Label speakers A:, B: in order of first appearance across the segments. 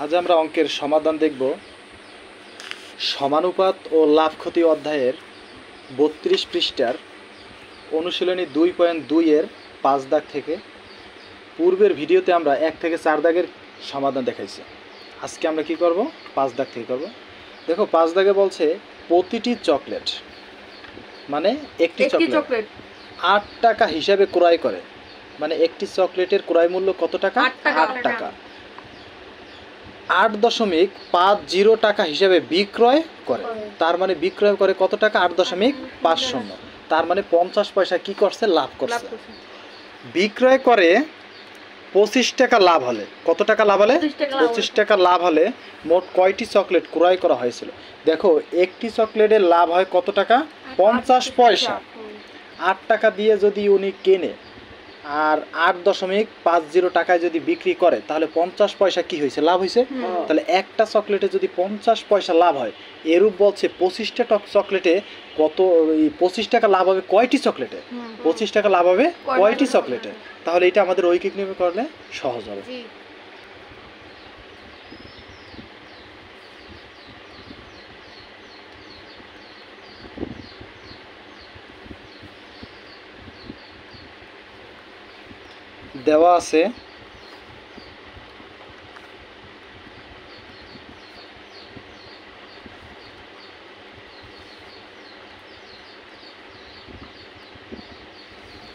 A: আজ আমরা অঙ্কের সমাধান দেখব সমানুপাত ও লাভ ক্ষতি অধ্যায়ের 32 পৃষ্ঠার অনুশীলনী 2.2 এর 5 দাগ থেকে। পূর্বের ভিডিওতে আমরা 1 থেকে 4 দাগের সমাধান দেখাইছি। আজকে আমরা কি করব? 5 দাগ থেকে করব। দেখো 5 দাগে বলছে প্রতিটি চকলেট মানে একটি চকলেট 8 টাকা হিসাবে ক্রয় করে, মানে একটি চকলেটের ক্রয় মূল্য কত টাকা? 8 টাকা। 8.50 টাকা হিসেবে বিক্রয় করে, তার মানে বিক্রয় করে কত টাকা? 8.50। তার মানে 50 পয়সা কি করছে? লাভ করছে। বিক্রয় করে 25 টাকা লাভ হলে, কত টাকা লাভ হলে? 25 টাকা লাভ হলে মোট কয়টি চকলেট ক্রয় করা হয়েছিল? দেখো একটি চকলেটের লাভ হয় কত টাকা? 50 পয়সা। 8 টাকা দিয়ে যদি উনি কেনে আর 8.50 টাকায় যদি বিক্রি করে, তাহলে 50 পয়সা কি হয়েছে? লাভ হয়েছে। তাহলে একটা চকলেটে যদি 50 পয়সা লাভ হয়, এরূপ বলছে 25টা চকলেটে কত? 25 টাকা লাভ হবে কয়টি চকলেটে? 25 টাকা লাভ হবে কয়টি চকলেটে? তাহলে এটা আমাদের ঐকিক নিয়মে করলে সহজ হবে। দেওয়া আছে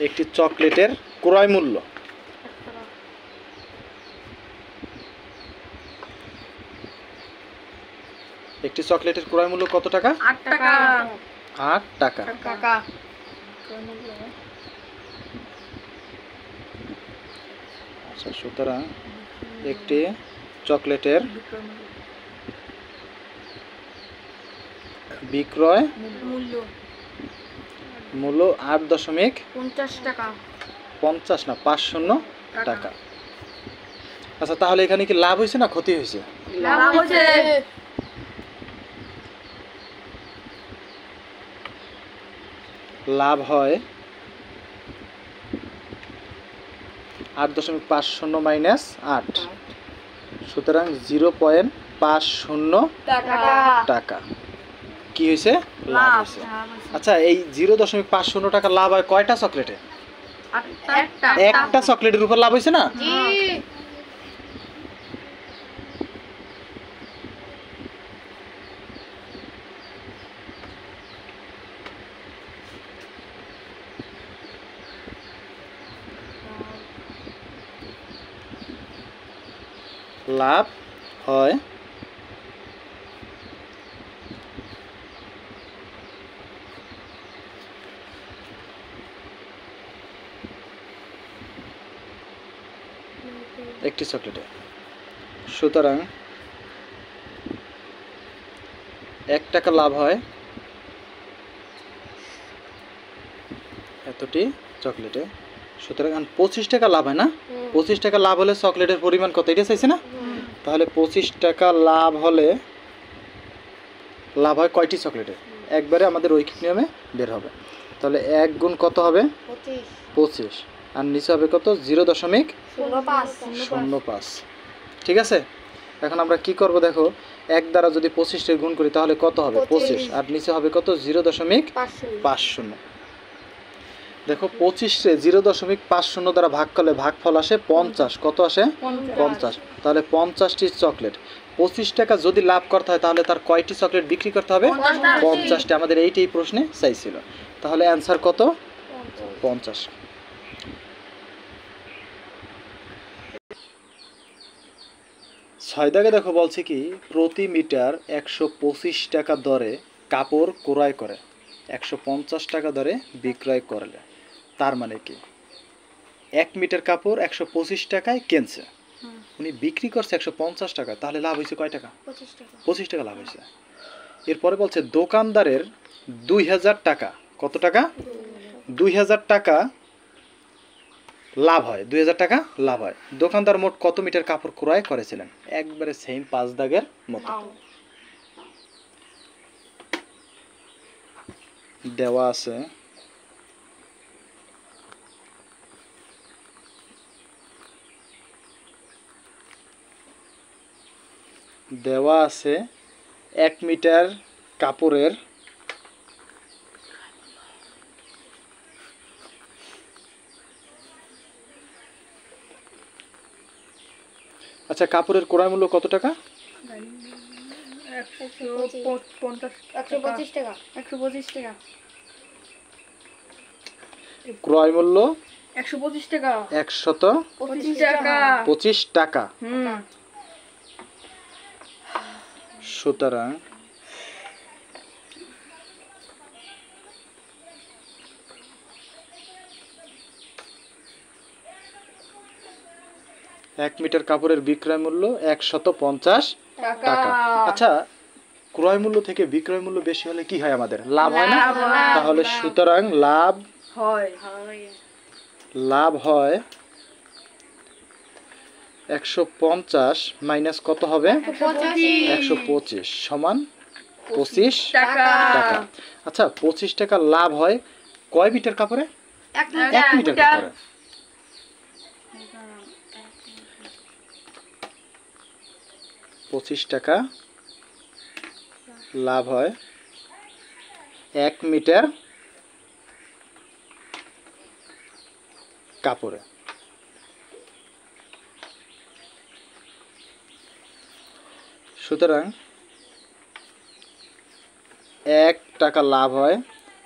A: একটি চকলেটের ক্রয় মূল্য একটি চকলেটের ক্রয় মূল্য কত টাকা?
B: 8 টাকা।
A: 8 টাকা। আচ্ছা, সুতরাং একটি চকলেটের বিক্রয় মূল্য 8.50
B: টাকা।
A: 50 না 50 টাকা। আচ্ছা, তাহলে এখানে কি লাভ হয়েছে না ক্ষতি হয়েছে?
B: লাভ হয়েছে।
A: লাভ হয় 8.50 মাইনাস 8, সুতরাং 0.50 টাকা কি হয়েছে? লাভ হয়েছে। আচ্ছা, এই 0.50 টাকা লাভ হয় কয়টা চকলেটে? একটা চকলেটের উপর লাভ হয়েছে না? লাভ হয় একটি চকলেটে, সুতরাং 1 টাকা লাভ হয় এতটি চকলেটে, সুতরাং 25 টাকা লাভ হয় না? 25 টাকা লাভ হলে চকলেটের পরিমাণ কত? এটা চাইছে না? তাহলে 25 টাকা লাভ হলে লাভ হয় কয়টি চকলেটে? একবারে আমাদের ঐকিক নিয়মে বের হবে। তাহলে 1 গুণ কত হবে? 25, আর নিচে হবে কত? 0.05। ঠিক আছে, এখন আমরা কি করব? দেখো 1 দ্বারা যদি 25 গুণ করি তাহলে কত হবে? 25, আর নিচে হবে কত? 0.50। দেখো 25 0.50 দ্বারা ভাগ করলে ভাগফল আসে 50। কত আসে? 50। তাহলে 50টি চকলেট 25 টাকা যদি লাভ করতে হয়, তাহলে তার কয়টি চকলেট বিক্রি করতে হবে? 50টি। আমাদের এইটাই প্রশ্নে চাইছিল। তাহলে অ্যান্সার কত? 50। ছয় দাগে দেখো বলছে কি প্রতি মিটার 125 টাকা দরে কাপড় ক্রয় করে 150 টাকা দরে বিক্রয় করলে, তার মানে কি 1 মিটার কাপড় 125 টাকায় কিনছে, উনি বিক্রি করছে 150 টাকা, তাহলে লাভ হয়েছে কয় টাকা? 25 টাকা লাভ হয়েছে। এরপরে বলছে দোকানদারের 2000 টাকা, কত টাকা? 2000 টাকা লাভ হয়। 2000 টাকা লাভ হয়। দোকানদার মোট কত মিটার কাপড় ক্রয় করেছিলেন? একবারে সেম 5 দাগের মতো দেওয়া আছে। দেওয়া আছে 1 মিটার কাপড়ের আচ্ছা কাপড়ের ক্রয় মূল্য কত টাকা?
B: 125 টাকা।
A: ক্রয় মূল্য
B: 125 টাকা।
A: 125 টাকা। সুতরাং এক মিটার কাপড়ের বিক্রয় মূল্য 150 টাকা। আচ্ছা ক্রয় মূল্য থেকে বিক্রয় মূল্য বেশি হলে কি হয় আমাদের? লাভ হয় না? তাহলে সুতরাং লাভ হয় 150 মাইনাস কত হবে? 125 সমান 25 টাকা। আচ্ছা 25 টাকা লাভ হয় কয় মিটার কাপড়ে? 1 মিটার কাপড়ে। 25 টাকা লাভ হয় 1 মিটার কাপড়ে। সুতরাং 1 টাকা লাভ হয়,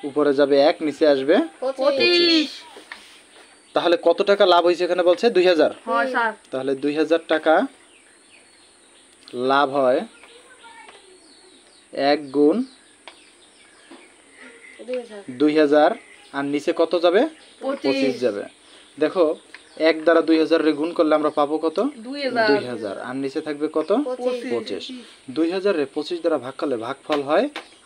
A: উপরে যাবে 1, নিচে আসবে 25। তাহলে কত টাকা লাভ হয়েছে এখানে বলছে? 2000। তাহলে 2000 টাকা লাভ হয় 1 গুণ 2000 আর নিচে কত যাবে? 25 যাবে। দেখো 1 দ্বারা 2000 রে গুণ করলে আমরা পাবো কত? 2000 আর নিচে থাকবে কত? 25। 2000 রে 25 দ্বারা ভাগ করলে ভাগফল হয়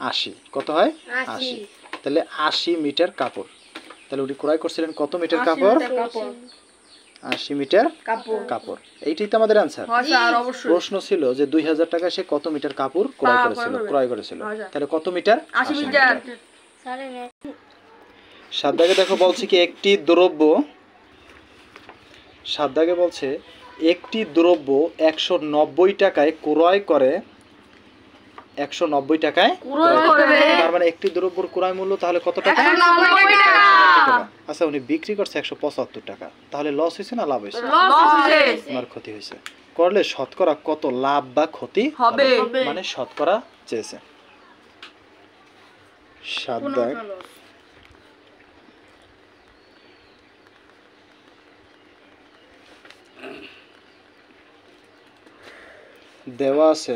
A: 80। কত হয়? 80। তাহলে 80 মিটার কাপড়। তাহলে উনি ক্রয় করছিলেন কত মিটার কাপড়? 80 মিটার কাপড়। এইটাই তো আমাদের অ্যানসার। প্রশ্ন ছিল যে 2000 টাকা সে কত মিটার কাপড় ক্রয় করেছিল। তাহলে কত মিটার? 80 মিটার। সাদ্দাকে দেখো বলছে কি একটি দ্রব্য, সাদ্দাকে বলছে একটি দ্রব্য 190 টাকায় ক্রয় করে, 190 টাকায় ক্রয় করে। তার মানে একটি দ্রব্যের ক্রয় মূল্য তাহলে কত টাকা? 190 টাকা। আচ্ছা উনি বিক্রি করছে 175 টাকা। তাহলে লস হয়েছে না লাভ হয়েছে? আমার ক্ষতি হয়েছে। করলে শতকরা কত লাভ বা ক্ষতি হবে? মানে শতকরা চেয়েছে। সাদ্দাক দেওয়া আছে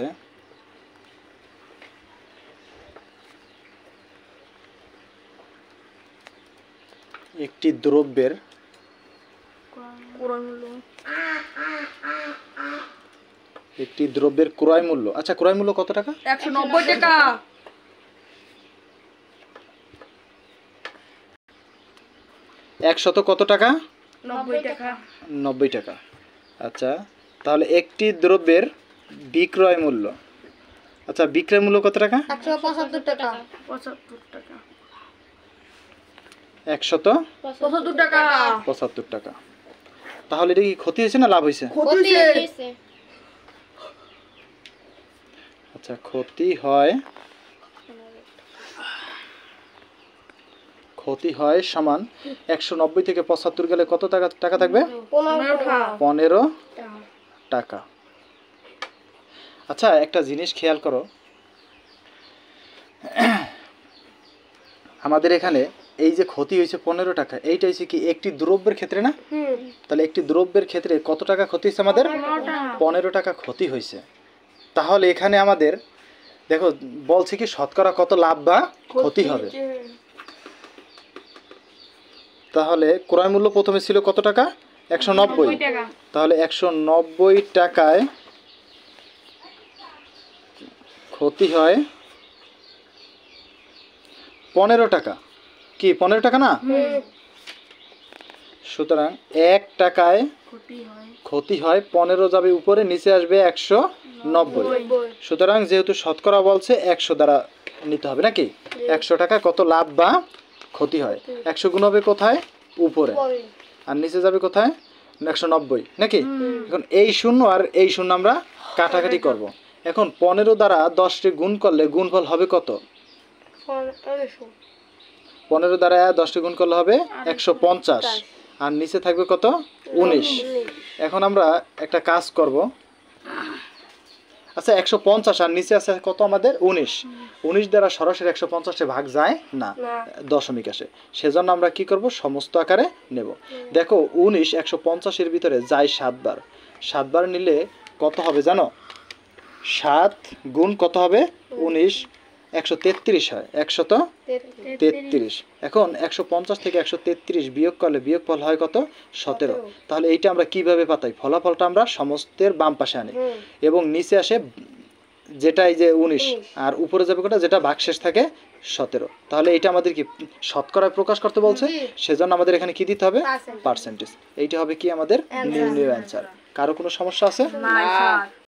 A: একটি দ্রব্যের ক্রয় মূল্য। আচ্ছা ক্রয় মূল্য কত টাকা?
B: 190 টাকা।
A: 100 কত টাকা?
B: 90 টাকা।
A: 90 টাকা। আচ্ছা তাহলে একটি দ্রব্যের বিক্রয় মূল্য, আচ্ছা বিক্রয় মূল্য কত টাকা?
B: 175 টাকা। 75 টাকা।
A: 175 টাকা। 75 টাকা। তাহলে এটা কি ক্ষতি হয়েছে না লাভ হয়েছে?
B: ক্ষতি হয়েছে।
A: আচ্ছা ক্ষতি হয় সমান 190 থেকে 75 গেলে কত টাকা থাকবে? 15 টাকা। আচ্ছা একটা জিনিস খেয়াল করো, আমাদের এখানে এই যে ক্ষতি হয়েছে 15 টাকা, এইটা হচ্ছে কি একটি দ্রব্যের ক্ষেত্রে না? তাহলে একটি দ্রব্যের ক্ষেত্রে কত টাকা ক্ষতি হয়েছে আমাদের? 15 টাকা ক্ষতি হয়েছে। তাহলে এখানে আমাদের দেখো বলছে কি শতকরা কত লাভ বা ক্ষতি হবে। তাহলে ক্রয় মূল্য প্রথমে ছিল কত টাকা? 190 টাকা। তাহলে 190 টাকায় ক্ষতি হয় 15 টাকা। কি 15 টাকা না? সুতরাং 1 টাকায় ক্ষতি হয় 15 যাবে উপরে, নিচে আসবে 190। সুতরাং যেহেতু শতকরা বলছে 100 দ্বারা নিতে হবে নাকি? 100 টাকা কত লাভ বা ক্ষতি হয়? 100 গুণ হবে কোথায়? উপরে। আর নিচে যাবে কোথায়? 190 নাকি? এখন এই শূন্য আর এই শূন্য আমরা কাটাকাটি করব। এখন 15 দ্বারা 10 কে গুণ করলে গুণফল হবে কত? 15 দ্বারা 10 কে গুণ করলে হবে 150 আর নিচে থাকবে কত? 19। এখন আমরা একটা কাজ করব। আচ্ছা 150 আর নিচে আছে কত আমাদের? 19। 19 দ্বারা সরাসরি 150 ভাগ যায় না, দশমিক আসে। সেজন্য আমরা কি করব? সমস্ত আকারে নেব। দেখো 19 150 এর ভিতরে যায় 7 বার। 7 বার নিলে কত হবে জানো? 7 গুণ কত হবে? 19 133 হয়। 133। এখন 150 থেকে 133 বিয়োগ করলে বিয়োগফল হয় কত? 17। তাহলে এইটা আমরা কিভাবে পাতাই? ফলাফলটা আমরা সমস্তের বাম পাশে আনি এবং নিচে আসে যেটা এই যে 19 আর উপরে যাবে কত? যেটা ভাগশেষ থাকে 17। তাহলে এটা আমাদের কি শতকরায় প্রকাশ করতে বলছে, সেজন্য আমাদের এখানে কি দিতে হবে? পার্সেন্টেজ। এইটা হবে কি আমাদের নির্ণয় অ্যান্সার। কারো কোনো সমস্যা আছে?
B: না স্যার।